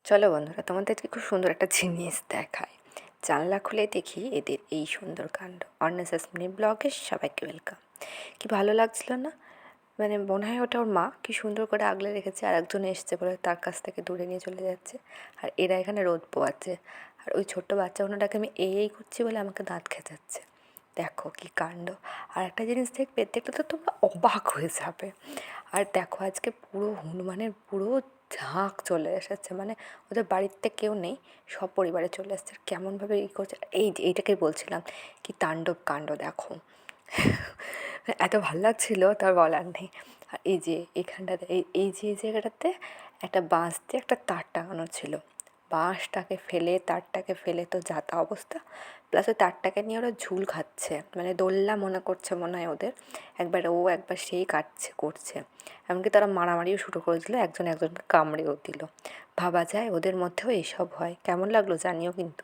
চলো বন্ধুরা, তোমাদেরকে খুব সুন্দর একটা জিনিস দেখায়। জানলা খুলে দেখি এদের এই সুন্দর কাণ্ড। অর্ণেসাস মিনি ব্লগে সবাইকে ওয়েলকাম। কি ভালো লাগছিল না? মানে মনে হয় ওটা ওর মা কি সুন্দর করে আগলে রেখেছে, আর একজন এসছে বলে তার কাছ থেকে দূরে নিয়ে চলে যাচ্ছে। আর এরা এখানে রোদ পোয়াচ্ছে, আর ওই ছোট্ট বাচ্চাগুলোটাকে আমি এই করছি বলে আমাকে দাঁত খেঁচাচ্ছে। দেখো কি কাণ্ড। আর একটা জিনিস দেখলে তো তোমরা অবাক হয়ে যাবে। আর দেখো আজকে পুরো হনুমানের পুরো ঝাঁক চলে এসেছে, মানে ওদের বাড়িতে কেউ নেই, সব পরিবারে চলে এসেছে। আর কেমনভাবে করছে, এইটাকেই বলছিলাম কি তাণ্ডব কাণ্ড দেখো। এত ভাল লাগছিল তার বলার নেই। আর এই যে এখানটাতে এই যে এই জায়গাটাতে একটা বাঁশ দিয়ে একটা তার টাঙানো ছিল। বাঁশটাকে ফেলে তারটাকে ফেলে তো যা তা অবস্থা, প্লাস ওই তারটাকে নিয়ে ওরা ঝুল খাচ্ছে, মানে দোল্লা মনে করছে মনে হয় ওদের। একবার ও একবার সেই কাটছে করছে, এমনকি তারা মারামারিও শুরু করেছিল, একজন একজনকে কামড়েও দিল। ভাবা যায় ওদের মধ্যেও এইসব হয়। কেমন লাগলো জানিও কিন্তু।